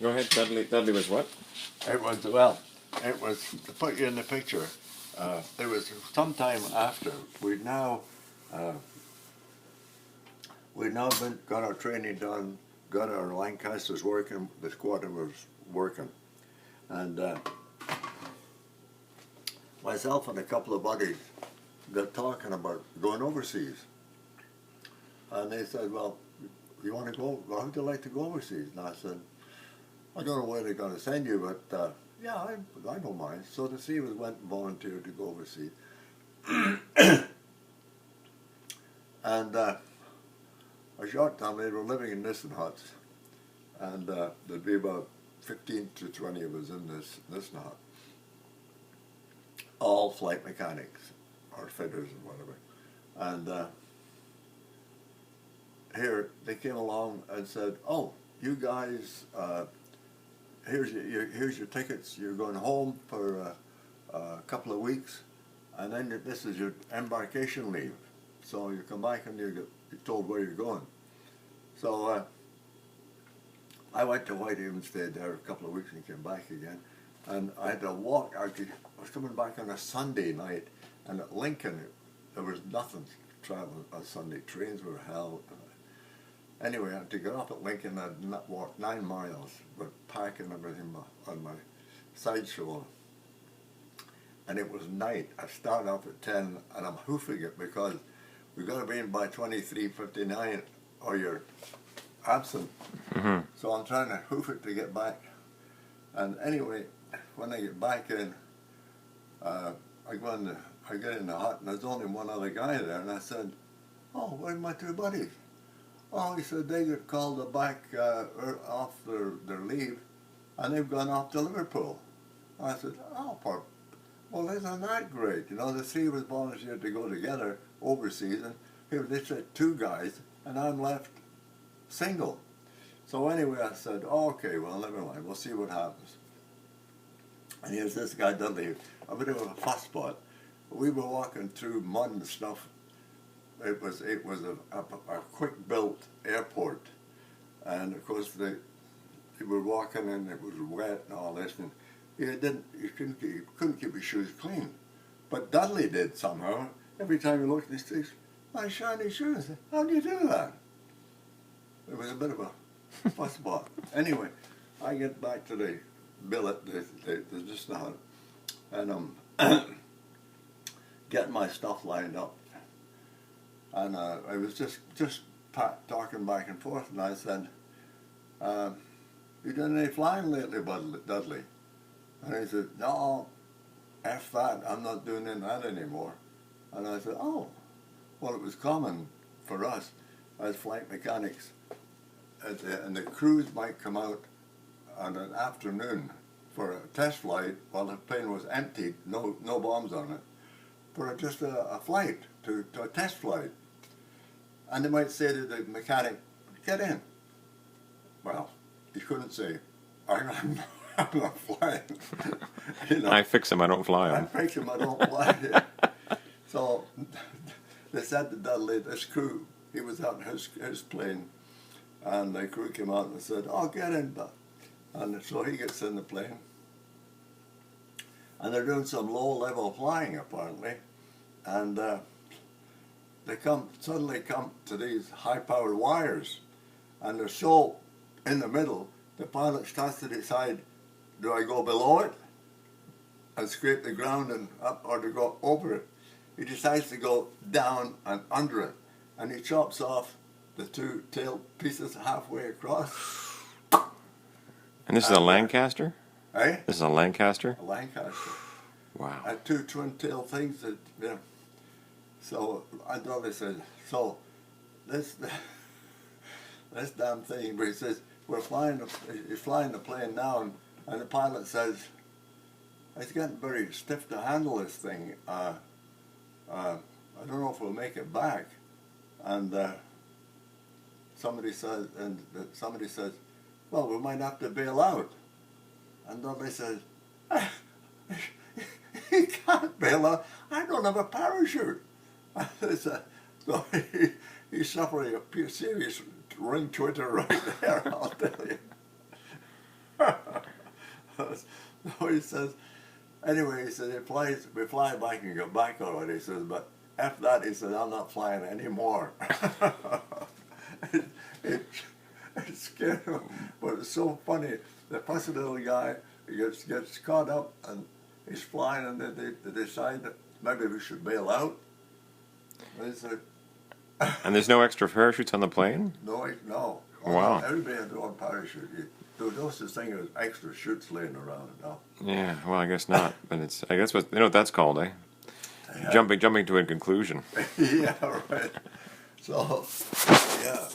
Go ahead, Dudley. Dudley was what? It was, well, it was, to put you in the picture, it was sometime after. Uh, we'd now got our training done, got our Lancasters working, the squadron was working. And myself and a couple of buddies got talking about going overseas. And they said, well, you want to go, well, how'd you like to go overseas? And I said, I don't know where they're going to send you, but yeah, I don't mind. So the Seavers went and volunteered to go overseas. And a short time they were living in Nissen huts. And there'd be about 15 to 20 of us in this Nissen hut. All flight mechanics, or fitters and whatever. And here they came along and said, oh, you guys, here's your tickets. You're going home for a couple of weeks, and then this is your embarkation leave. So you come back and you're told where you're going. So I went to Whitehaven, stayed there a couple of weeks and came back again. And I had to walk, I was coming back on a Sunday night, and at Lincoln there was nothing traveling on Sunday. Trains were hell. Anyway, I had to get up at Lincoln. I'd walked 9 miles with packing everything on my side shoulder. And it was night. I started off at 10 and I'm hoofing it because we've got to be in by 23:59 or you're absent. Mm-hmm. So I'm trying to hoof it to get back. And anyway, when I get back in, I get in the hut and there's only one other guy there. And I said, oh, where's my 2 buddies? Oh, he said they got called back off their leave, and they've gone off to Liverpool. I said, oh, well, isn't that great? You know, the 3 of us volunteered to go together overseas, and here they said 2 guys, and I'm left single. So anyway, I said, oh, okay, well, never mind, we'll see what happens. And here's this guy, Dudley, a bit of a fussbot. We were walking through mud and stuff. It was a quick built airport, and of course they were walking and it was wet and all this, and you couldn't keep your shoes clean, but Dudley did somehow. Every time you looked at his feet, my shiny shoes. How do you do that? It was a bit of a fussbot. Anyway, I get back to the billet, just now, and I'm getting my stuff lined up. And I was just talking back and forth, and I said, you done any flying lately, Dudley? And he said, no, F that, I'm not doing that anymore. And I said, oh, well, it was common for us as flight mechanics, and the crews might come out on an afternoon for a test flight while the plane was empty, no bombs on it, for just a flight, to a test flight. And they might say to the mechanic, get in. Well, he couldn't say, I'm not flying. You know, I fix them, I don't fly them. I fix them, I don't fly. So they said to Dudley, this crew, he was out in his plane, and the crew came out and said, oh, get in, Dud. And so he gets in the plane. And they're doing some low-level flying, apparently. And they suddenly come to these high-powered wires, and they're so in the middle, the pilot starts to decide, do I go below it and scrape the ground and up, or to go over it? He decides to go down and under it, and he chops off the 2 tail pieces halfway across. And this is a Lancaster? Eh? This is a Lancaster? A Lancaster. Wow. And 2 twin-tail things that, you know. So I thought they said, so this damn thing, but he says, you're flying the plane now, and the pilot says, it's getting very stiff to handle this thing. I don't know if we'll make it back. And somebody says, well, we might have to bail out. And Dudley says, you can't bail out. I don't have a parachute. I said, So he's suffering a serious ring twitter right there, I'll tell you. So he says, anyway, he said, we fly back and go back already. He says, but after that, he said, I'm not flying anymore. it, it scared him, but it's so funny. The fussy little guy gets caught up and he's flying, and then they decide that maybe we should bail out. And they said, And there's no extra parachutes on the plane? no. Wow. Everybody had their own parachute. There was no such thing as extra chutes laying around. No. Yeah, well, I guess not. But I guess you know what that's called, eh? Yeah. Jumping to a conclusion. Yeah, right. So, yeah.